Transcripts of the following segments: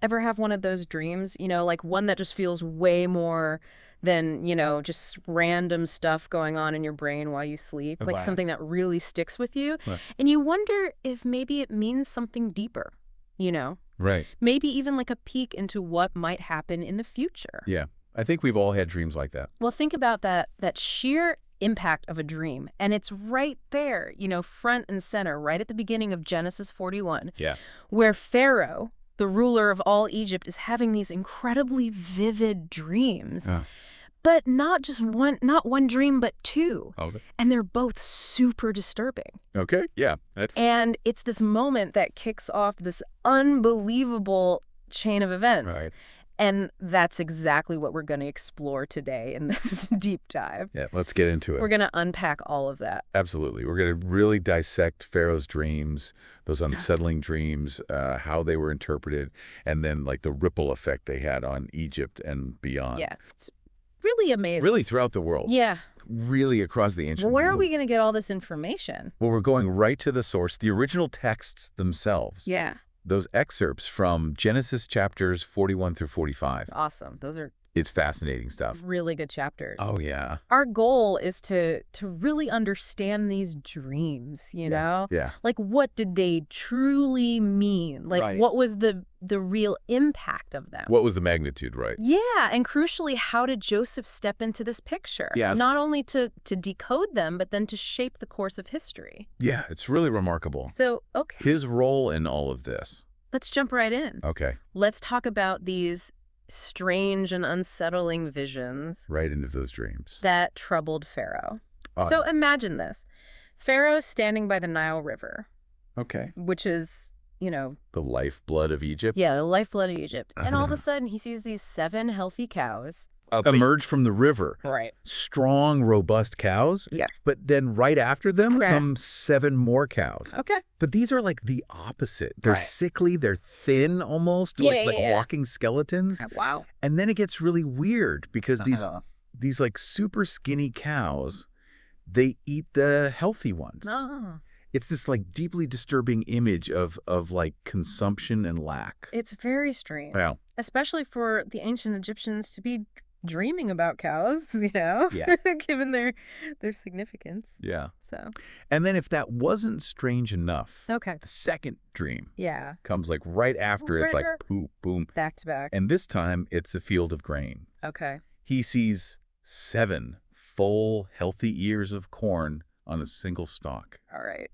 Ever have one of those dreams, like one that just feels way more than, just random stuff going on in your brain while you sleep, like Wow. something that really sticks with you, Right. and you wonder if maybe it means something deeper, you know? Right. Maybe even like a peek into what might happen in the future. Yeah. I think we've all had dreams like that. Well, think about that sheer impact of a dream, and it's right there, front and center, right at the beginning of Genesis 41, Yeah. where Pharaoh, the ruler of all Egypt, is having these incredibly vivid dreams. Uh, But not one dream, but two. okay. And they're both super disturbing. Okay. Yeah. That's And it's this moment that kicks off this unbelievable chain of events. right. And that's exactly what we're going to explore today in this deep dive. Yeah. Let's get into We're it. going to unpack all of that. Absolutely. We're going to really dissect Pharaoh's dreams, those unsettling dreams, how they were interpreted, and then like the ripple effect they had on Egypt and beyond. Yeah. It's really amazing. Really throughout the world. Yeah. Really across the ancient Well, where are world. we going to get all this information? Well, we're going right to the source, the original texts themselves. Yeah. Those excerpts from Genesis chapters 41 through 45. Awesome. Those are It's fascinating stuff. really good chapters. Oh, yeah. Our goal is to really understand these dreams, you know? Yeah. Like, what did they truly mean? Like, Right. what was the real impact of them? What was the magnitude, right? Yeah, and crucially, how did Joseph step into this picture? Yes. Not only to decode them, but then to shape the course of history. Yeah, it's really remarkable. So, okay, His role in all of this. let's jump right in. Okay. Let's talk about these strange and unsettling visions Right into those dreams. that troubled Pharaoh. Oh, So imagine this. Pharaoh's standing by the Nile River, okay. which is, The lifeblood of Egypt. the lifeblood of Egypt. And all of a sudden, he sees these 7 healthy cows. Emerge from the river. Right. Strong, robust cows. Yeah. But then right after them Correct. come 7 more cows. Okay. But these are like the opposite. They're Right. sickly, they're thin almost, Yeah, like yeah. walking skeletons. Wow. And then it gets really weird because these like super skinny cows, they eat the healthy ones. Oh. It's this like deeply disturbing image of like consumption and lack. It's very strange, Wow. especially for the ancient Egyptians to be dreaming about cows, Yeah. given their significance. Yeah. So, And then if that wasn't strange enough, okay. the second dream Yeah. comes like right after. It's like Right. boom, boom. Back to back. And this time it's a field of grain. Okay. He sees 7 full, healthy ears of corn on a single stalk, All right.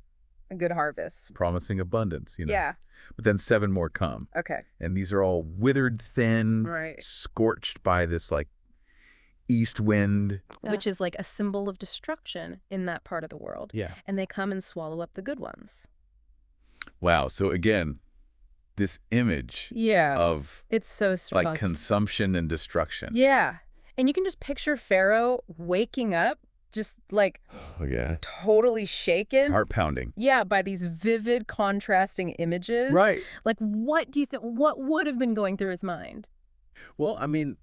A good harvest. promising abundance, Yeah. But then 7 more come. Okay. And these are all withered thin, Right. scorched by this like east wind. Which is like a symbol of destruction in that part of the world. Yeah. And they come and swallow up the good ones. Wow. So again, this image Yeah. of It's so strange. like consumption and destruction. Yeah. And you can just picture Pharaoh waking up just like Oh, yeah. totally shaken. Heart pounding. Yeah, by these vivid contrasting images. Right. Like, what do you think, what would have been going through his mind? Well, I mean,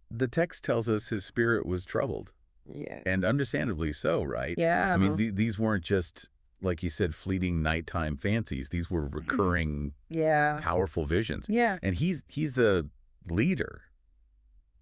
the text tells us his spirit was troubled, Yeah. and understandably so, right? Yeah. I mean, these weren't just, like you said, fleeting nighttime fancies. These were recurring, yeah. powerful visions. Yeah. And he's the leader,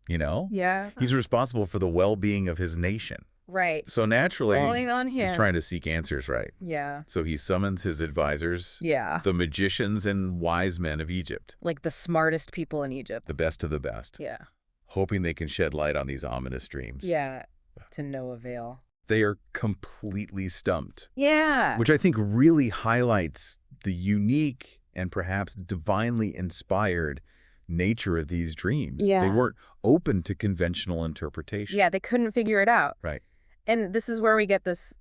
Yeah. He's responsible for the well-being of his nation. Right. So naturally, Falling on him. he's trying to seek answers, right? Yeah. So he summons his advisors, Yeah. the magicians and wise men of Egypt, Like the smartest people in Egypt. the best of the best, Yeah. hoping they can shed light on these ominous dreams. Yeah. To no avail. They are completely stumped, Yeah. which I think really highlights the unique and perhaps divinely inspired nature of these dreams. Yeah. They weren't open to conventional interpretation. Yeah, they couldn't figure it out. Right. And this is where we get this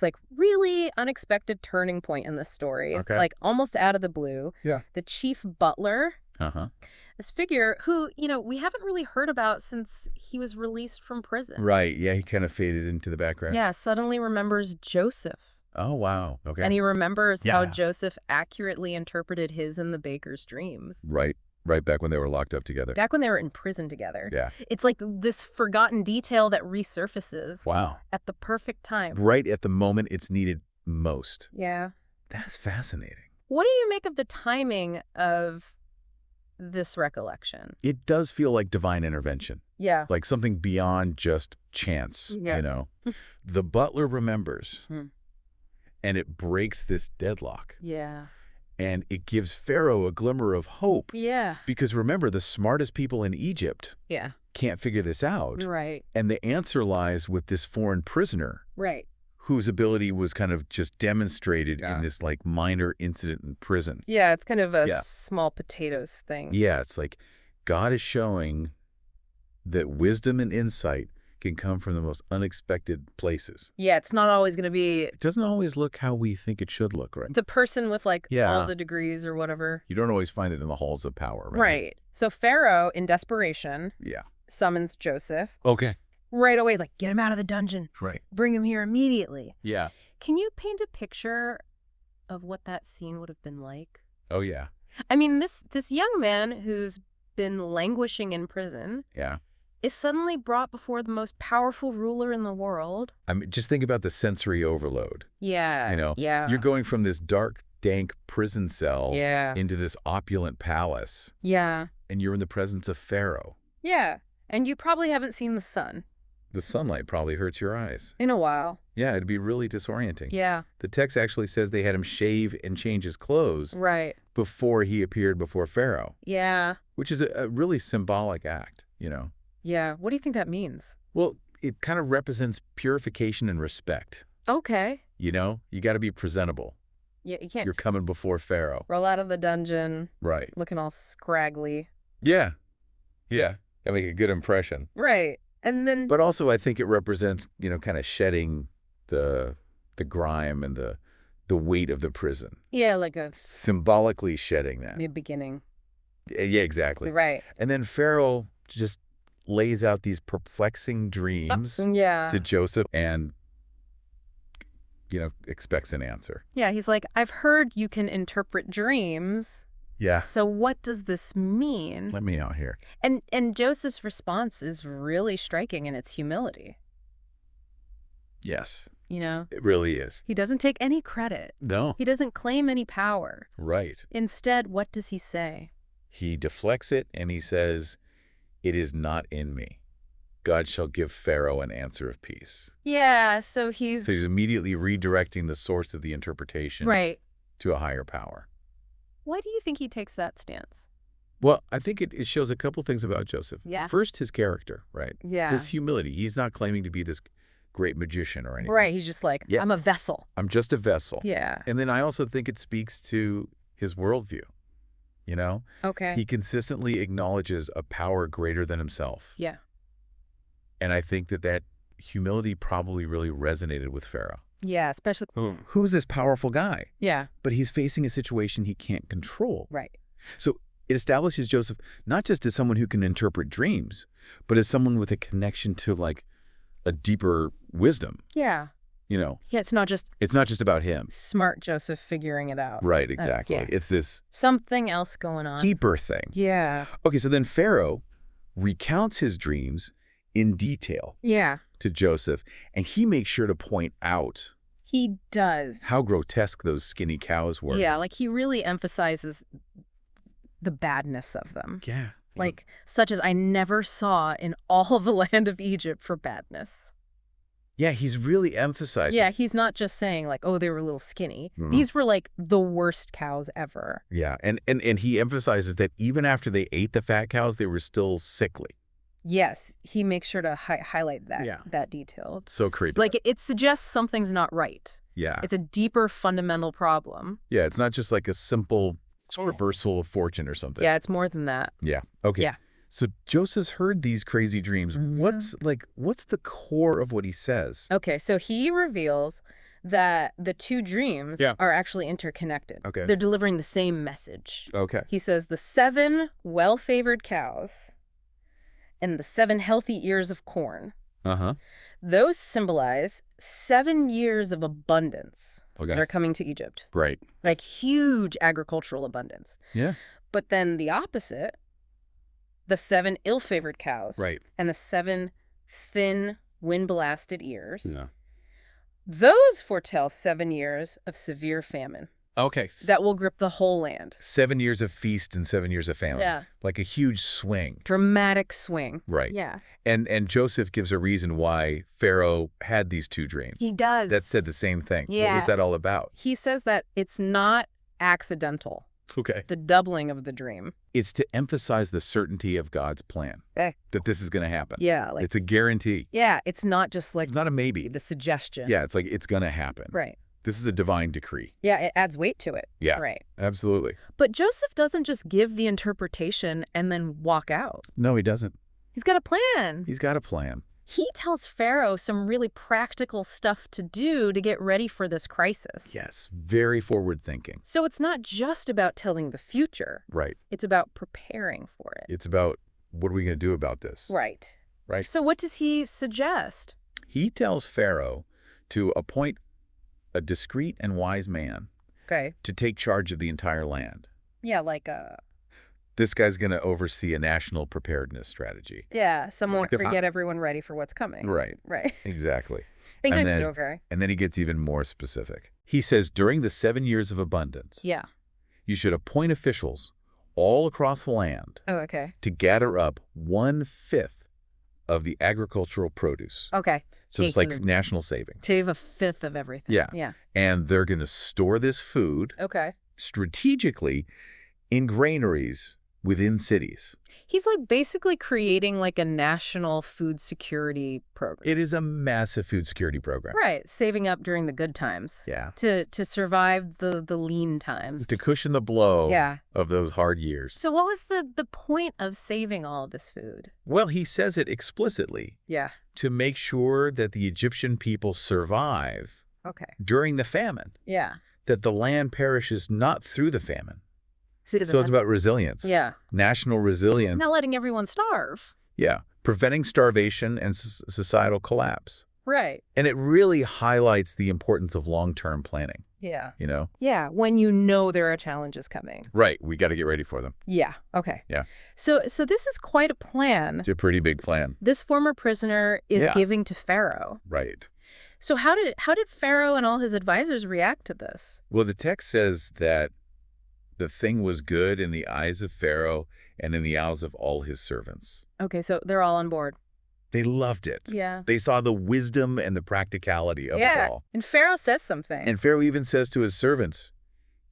like really unexpected turning point in this story. Okay. Like almost out of the blue. Yeah. The chief butler, Uh-huh. this figure who, we haven't really heard about since he was released from prison. Right. Yeah, he kind of faded into the background. Yeah, suddenly remembers Joseph. Oh, wow. Okay. And he remembers how Yeah. Joseph accurately interpreted his and the baker's dreams. Right. Right back when they were locked up together. Back when they were in prison together. Yeah. It's like this forgotten detail that resurfaces Wow. at the perfect time. Right at the moment it's needed most. Yeah. That's fascinating. What do you make of the timing of this recollection. It does feel like divine intervention, Yeah. like something beyond just chance, Yeah. you know? The butler remembers, Hmm. and it breaks this deadlock. Yeah. And it gives Pharaoh a glimmer of hope. Yeah. Because remember, the smartest people in Egypt Yeah. can't figure this out. Right. And the answer lies with this foreign prisoner Right. whose ability was kind of just demonstrated Yeah. in this like minor incident in prison. Yeah, it's kind of a Yeah. small potatoes thing. Yeah, it's like God is showing that wisdom and insight can come from the most unexpected places. Yeah, it's not always going to be It doesn't always look how we think it should look, right? the person with like Yeah. all the degrees or whatever. You don't always find it in the halls of power, right? Right. So Pharaoh, in desperation, Yeah. summons Joseph Okay. right away, like, get him out of the dungeon. Right. Bring him here immediately. Yeah. Can you paint a picture of what that scene would have been like? Oh, yeah. I mean, this young man who's been languishing in prison Yeah. is suddenly brought before the most powerful ruler in the world. I mean, just think about the sensory overload. Yeah. You know, Yeah. You're going from this dark, dank prison cell Yeah. into this opulent palace, Yeah. and you're in the presence of Pharaoh. Yeah. And you probably haven't seen the sun The sunlight probably hurts your eyes. in a while. Yeah, it'd be really disorienting. Yeah. The text actually says they had him shave and change his clothes Right. before he appeared before Pharaoh, Yeah. which is a really symbolic act, you know. Yeah. What do you think that means? Well, it kind of represents purification and respect. Okay. You know, you got to be presentable. Yeah, you can't You're coming before Pharaoh. roll out of the dungeon Right. looking all scraggly. Yeah. Yeah. Got to make a good impression. Right. And then But also I think it represents, you know, kind of shedding the grime and the weight of the prison. yeah, like a Symbolically shedding that. beginning. Yeah, exactly. Right. And then Pharaoh just lays out these perplexing dreams Yeah. to Joseph and, you know, expects an answer. Yeah, he's like, I've heard you can interpret dreams. Yeah. So what does this mean? Let me out here. And Joseph's response is really striking in its humility. Yes, You know, it really is. he doesn't take any credit. No. He doesn't claim any power. Right. Instead, what does he say? He deflects it and he says, it is not in me. God shall give Pharaoh an answer of peace. Yeah, so he's So he's immediately redirecting the source of the interpretation right. to a higher power. Why do you think he takes that stance? Well, I think it shows a couple things about Joseph. Yeah. First, his character, right? Yeah. His humility. He's not claiming to be this great magician or anything. Right, he's just like, Yeah. I'm a vessel. I'm just a vessel. Yeah. And then I also think it speaks to his worldview. You know, Okay. he consistently acknowledges a power greater than himself. Yeah. And I think that humility probably really resonated with Pharaoh. Yeah, especially Who's this powerful guy? yeah, But he's facing a situation he can't control. right. So it establishes Joseph not just as someone who can interpret dreams, but as someone with a connection to like a deeper wisdom. Yeah. You know, Yeah, it's not just it's not just about him. smart Joseph figuring it out. Right, exactly. yeah. It's this Something else going on. deeper thing. Yeah. Okay, so then Pharaoh recounts his dreams in detail Yeah. to Joseph, and he makes sure to point out He does. how grotesque those skinny cows were. Yeah, like he really emphasizes the badness of them. Yeah. Like, such as I never saw in all the land of Egypt for badness. Yeah, he's really emphasizing. Yeah, he's not just saying like, oh, they were a little skinny. Mhm. These were like the worst cows ever. Yeah, and he emphasizes that even after they ate the fat cows, they were still sickly. Yes, he makes sure to highlight that Yeah. that detail. So creepy. Like it suggests something's not right. Yeah. It's a deeper fundamental problem. Yeah, it's not just like a simple reversal of fortune or something. Yeah, it's more than that. Yeah. Okay. Yeah. So Joseph's heard these crazy dreams. Mhm. What's the core of what he says? Okay, so he reveals that the two dreams Yeah. are actually interconnected. Okay. They're delivering the same message. Okay. He says the 7 well-favored cows and the 7 healthy ears of corn. Uh-huh. Those symbolize 7 years of abundance Okay. that are coming to Egypt. Right. Like huge agricultural abundance. Yeah. But then the opposite, the 7 ill-favored cows Right. and the 7 thin, wind-blasted ears, Yeah. those foretell 7 years of severe famine. Okay. that will grip the whole land. 7 years of feast and 7 years of famine. Yeah. Like a huge swing. Dramatic swing. Right. Yeah. And Joseph gives a reason why Pharaoh had these two dreams. He does. That said the same thing. What Yeah. was that all about? He says that it's not accidental, Okay. the doubling of the dream. It's to emphasize the certainty of God's plan. Eh. That this is going to happen. Yeah. Like, It's a guarantee. yeah, it's not just like It's not a maybe. the suggestion. Yeah, it's like it's going to happen. Right. This is a divine decree. Yeah, it adds weight to it. Yeah. Right. Absolutely. But Joseph doesn't just give the interpretation and then walk out. No, he doesn't. He's got a plan. He's got a plan. He tells Pharaoh some really practical stuff to do to get ready for this crisis. Yes, very forward thinking. So it's not just about telling the future. Right. It's about preparing for it. It's about what are we going to do about this? Right. Right. So what does he suggest? He tells Pharaoh to appoint a discreet and wise man Okay. to take charge of the entire land. Yeah, like This guy's going to oversee a national preparedness strategy. someone Like if to get everyone ready for what's coming. Right. Right. Exactly. And And then, then- okay. And then he gets even more specific. He says, during the 7 years of abundance, Yeah. you should appoint officials all across the land Oh, okay. to gather up 1/5 of the agricultural produce. Okay. So it's Take like the- national savings. Save a fifth of everything. Yeah. Yeah. And they're going to store this food Okay. strategically in granaries within cities. He's like basically creating like a national food security program. It is a massive food security program. Right. Saving up during the good times. Yeah. To survive the lean times. To cushion the blow Yeah. of those hard years. So what was the point of saving all of this food? Well, he says it explicitly Yeah. to make sure that the Egyptian people survive Okay. during the famine, Yeah. that the land perishes not through the famine. So, So it's about resilience. yeah. National resilience. Not letting everyone starve. Yeah. Preventing starvation and societal collapse. Right. And it really highlights the importance of long-term planning, Yeah. you know? Yeah. When you know there are challenges coming. Right. We got to get ready for them. Yeah. Okay. Yeah. So this is quite a plan. It's a pretty big plan. This former prisoner is Yeah. giving to Pharaoh. Right. So how did Pharaoh and all his advisors react to this? Well, the text says that the thing was good in the eyes of Pharaoh and in the eyes of all his servants. Okay, so they're all on board. They loved it. Yeah. They saw the wisdom and the practicality of it all. And Pharaoh says something. And Pharaoh even says to his servants,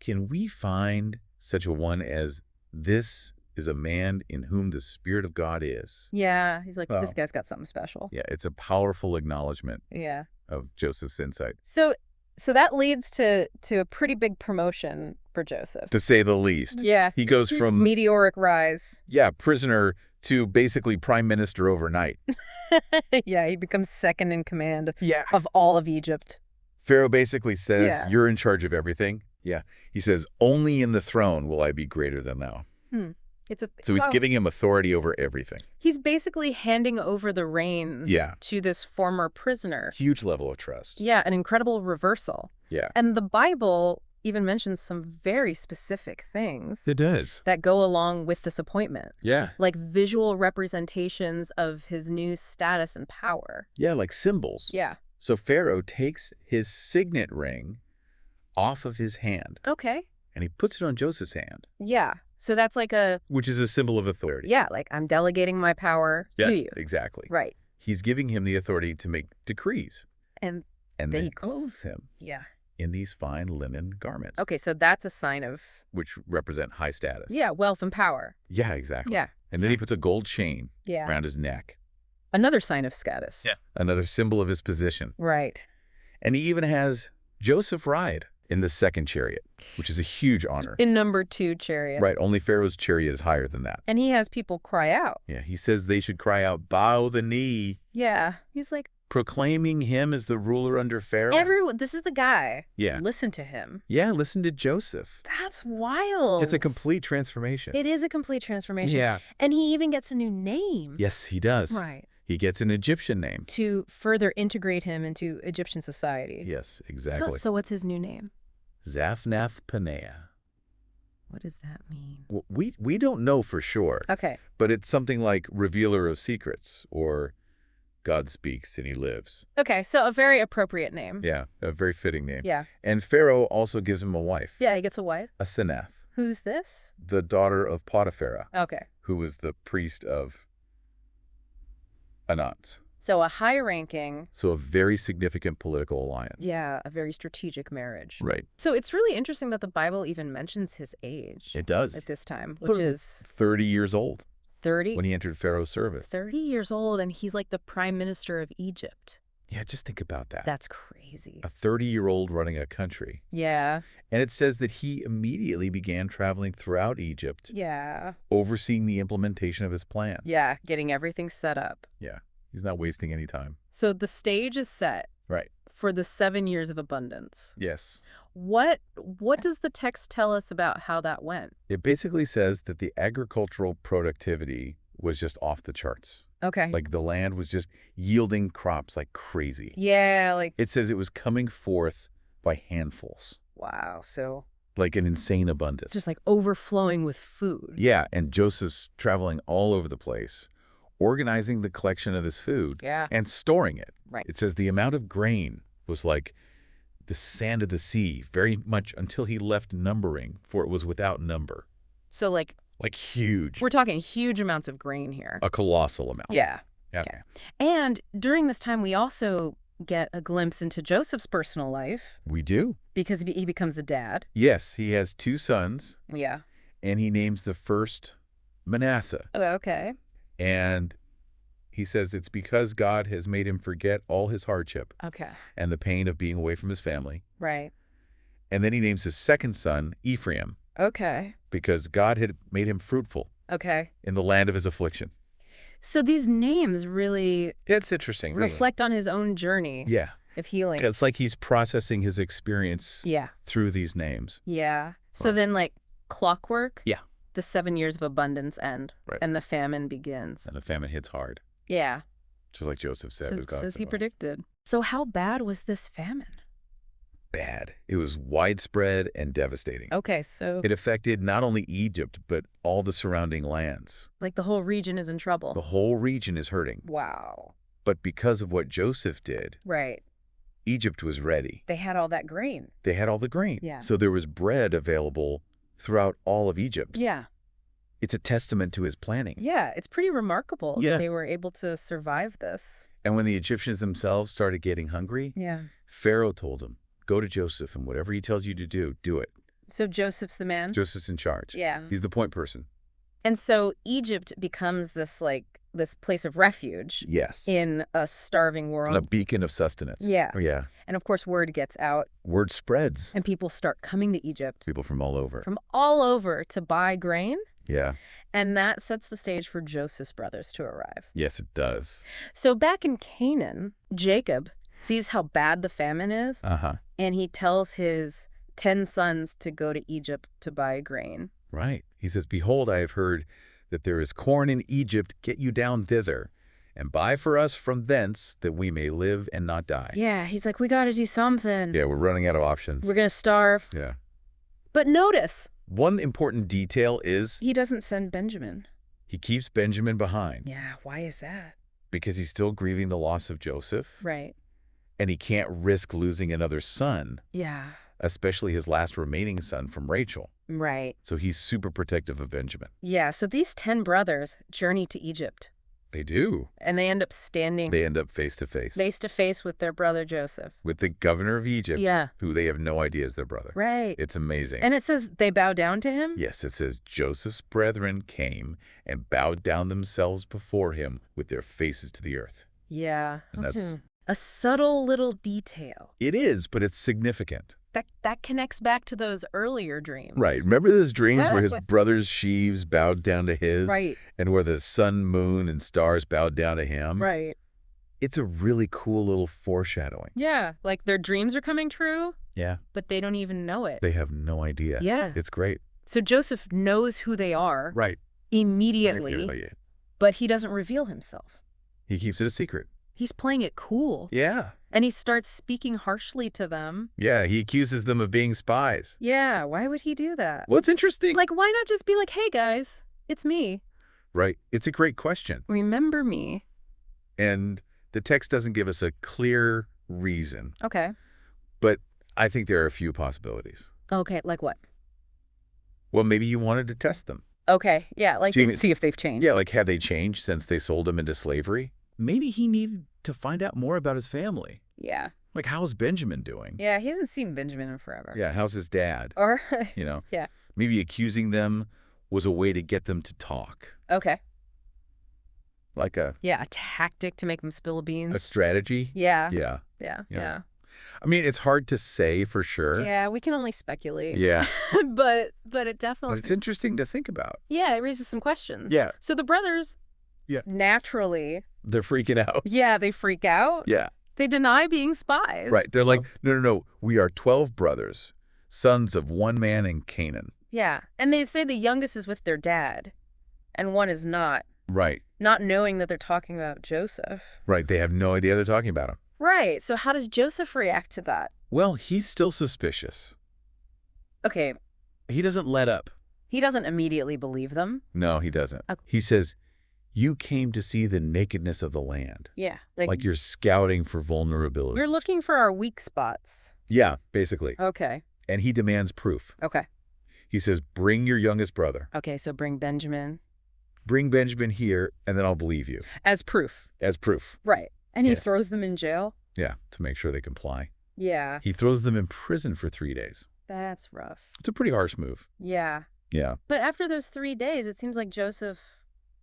can we find such a one as this is a man in whom the Spirit of God is? Yeah, he's like, Well, this guy's got something special. Yeah, it's a powerful acknowledgement Yeah. of Joseph's insight, So that leads to a pretty big promotion for Joseph. to say the least. Yeah. He goes from, Meteoric rise. prisoner to basically prime minister overnight. Yeah, he becomes second in command Yeah. of all of Egypt. Pharaoh basically says, Yeah. you're in charge of everything. Yeah. He says, only in the throne will I be greater than thou. So he's giving him authority over everything. He's basically handing over the reins Yeah. to this former prisoner. Huge level of trust. Yeah, an incredible reversal. Yeah. And the Bible even mentions some very specific things It does. that go along with this appointment, Yeah. like visual representations of his new status and power. Yeah, like symbols. Yeah. So Pharaoh takes his signet ring off of his hand Okay. and he puts it on Joseph's hand, Yeah. So that's like which is a symbol of authority. yeah, like I'm delegating my power Yes, to you. exactly. Right. He's giving him the authority to make decrees. And And Then then he clothes him yeah. in these fine linen garments, Okay, so that's a sign of, which represent high status. yeah, wealth and power. Yeah, exactly. Yeah. And then he puts a gold chain Yeah. around his neck, Another sign of status. Yeah. another symbol of his position. Right. And he even has Joseph ride in the second chariot, which is a huge honor. In number 2 chariot. Right, only Pharaoh's chariot is higher than that. And he has people cry out. Yeah, he says they should cry out, bow the knee, Yeah. He's like, proclaiming him as the ruler under Pharaoh. everyone, this is the guy. Yeah. Listen to him. Yeah, listen to Joseph. That's wild. It's a complete transformation. It is a complete transformation. Yeah. And he even gets a new name. Yes, he does. Right. He gets an Egyptian name. To further integrate him into Egyptian society. Yes, So, exactly. so what's his new name? Zaphnath Paneah. What does that mean? Well, we don't know for sure, Okay. but it's something like revealer of secrets or God speaks and he lives. Okay, so a very appropriate name. Yeah, a very fitting name. Yeah. And Pharaoh also gives him a wife. Yeah, he gets a wife. Asenath, Who's this? the daughter of Potiphera, Okay. who was the priest of Anat. So a high-ranking, So a very significant political alliance. yeah, a very strategic marriage. Right. So it's really interesting that the Bible even mentions his age It does. at this time, which is 30 years old 30. when he entered Pharaoh's service. 30 years old, and he's like the prime minister of Egypt. Yeah, just think about that. That's crazy. A 30-year-old running a country. Yeah. And it says that he immediately began traveling throughout Egypt, Yeah. overseeing the implementation of his plan. Yeah, getting everything set up. Yeah, he's not wasting any time. So the stage is set Right. for the 7 years of abundance. Yes. What does the text tell us about how that went? It basically says that the agricultural productivity was just off the charts. Okay. Like the land was just yielding crops like crazy. Yeah, like, It says it was coming forth by handfuls, wow. So like an insane abundance. it's just like overflowing with food. Yeah, and Joseph's traveling all over the place, organizing the collection of this food Yeah. and storing it. Right. It says the amount of grain was like the sand of the sea, very much until he left numbering, for it was without number. So like Like huge. we're talking huge amounts of grain here. A colossal amount. Yeah. Yeah. Okay. And during this time, we also get a glimpse into Joseph's personal life We do. because he becomes a dad. Yes, he has 2 sons, Yeah. and he names the first Manasseh. Oh, okay. And he says it's because God has made him forget all his hardship Okay. and the pain of being away from his family. Right. And then he names his second son Ephraim Okay. because God had made him fruitful Okay. in the land of his affliction. So these names really It's interesting, really. reflect on his own journey Yeah. of healing. It's like he's processing his experience Yeah. through these names. Yeah. So Right. then, like, clockwork, Yeah. the 7 years of abundance end, Right. and the famine begins. And the famine hits hard, Yeah. just like Joseph said. So, was God as said, he well, predicted. So how bad was this famine? bad. It was widespread and devastating. Okay, so It affected not only Egypt, but all the surrounding lands. like the whole region is in trouble. The whole region is hurting. Wow. But because of what Joseph did, Right. Egypt was ready. They had all that grain. They had all the grain. Yeah. So there was bread available throughout all of Egypt. Yeah. It's a testament to his planning. Yeah, it's pretty remarkable Yeah. that they were able to survive this. And when the Egyptians themselves started getting hungry, Yeah. Pharaoh told them, go to Joseph and whatever he tells you to do it. So Joseph's the man? Joseph's in charge. Yeah. He's the point person. And so Egypt becomes this place of refuge Yes. in a starving a world. beacon of sustenance. Yeah. Oh, yeah. And of course, word gets out Word spreads. and people start coming to Egypt People from all over. from all over to buy grain. Yeah. And that sets the stage for Joseph's brothers to arrive. Yes, it does. So back in Canaan, Jacob sees how bad the famine is, Uh-huh. and he tells his 10 sons to go to Egypt to buy grain. Right. He says, behold, I have heard that there is corn in Egypt. Get you down thither, and buy for us from thence, that we may live and not die. Yeah, he's like, we got to do something. Yeah, we're running out of options. We're going to starve. Yeah. But notice, One important detail is he doesn't send Benjamin. he keeps Benjamin behind Yeah, why is that? because he's still grieving the loss of Joseph, Right. and he can't risk losing another son, Yeah. especially his last remaining son from Rachel. Right. So he's super protective of Benjamin. Yeah, so these 10 brothers journey to Egypt, They do. and they end up standing They end up face to face with their brother Joseph. with the governor of Egypt, Yeah. who they have no idea is their brother. Right. It's amazing. And it says they bow down to him? Yes, it says Joseph's brethren came and bowed down themselves before him with their faces to the earth. Yeah. And that's- Mhm. A subtle little detail. It is, but it's significant. That connects back to those earlier dreams. Right. Remember those dreams where his Yes. brother's sheaves bowed down to his? Right. And where the sun, moon, and stars bowed down to him? Right. It's a really cool little foreshadowing. Yeah, like their dreams are coming true, Yeah. but they don't even know it. They have no idea. Yeah. It's great. So Joseph knows who they are Right. immediately, Yeah. but he doesn't reveal himself. He keeps it a secret. He's playing it cool. Yeah. And he starts speaking harshly to them. Yeah, he accuses them of being spies. Yeah, why would he do that? What's interesting? Like, why not just be like, hey, guys, it's me. Right. It's a great question. Remember me. And The text doesn't give us a clear reason, Okay. but I think there are a few possibilities. Okay, like what? Well, maybe you wanted to test them. Okay, yeah, like See, see if they've changed. Yeah, like have they changed since they sold him into slavery? Maybe he needed to find out more about his family. Yeah. Like, how's Benjamin doing? Yeah, he hasn't seen Benjamin in forever. Yeah, how's his dad? Or, You know, yeah. maybe accusing them was a way to get them to talk. Okay. Like a Yeah, a tactic to make them spill beans. strategy? Yeah. Yeah. Yeah. Yeah. Yeah. I mean, it's hard to say for sure. Yeah, we can only speculate. Yeah. but it But definitely. it's interesting to think about. Yeah, it raises some questions. Yeah. So the brothers. Yeah. Naturally. They're freaking out. Yeah, they freak out. Yeah. They deny being spies. Right. They're like, no. We are 12 brothers, sons of one man in Canaan. Yeah, and they say the youngest is with their dad, and one is not. Right. Not knowing that they're talking about Joseph. Right. They have no idea they're talking about him. Right. So how does Joseph react to that? Well, he's still suspicious. Okay, He doesn't let up. he doesn't immediately believe them. No, he doesn't. Okay. He says, you came to see the nakedness of the land. Yeah. Like you're scouting for vulnerability. we're looking for our weak spots. Yeah, basically. Okay. And he demands proof. Okay. He says, bring your youngest brother. Okay, so bring Benjamin. Bring Benjamin here, and then I'll believe you. As proof. As proof. Right. And he Yeah. throws them in jail? Yeah, to make sure they comply. Yeah. He throws them in prison for 3 days. That's rough. It's a pretty harsh move. Yeah. Yeah, But after those 3 days, it seems like Joseph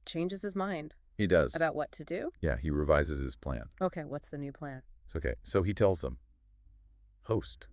changes his mind he does. about what to do. Yeah, he revises his plan. Okay, what's the new plan? It's okay. So he tells them, host.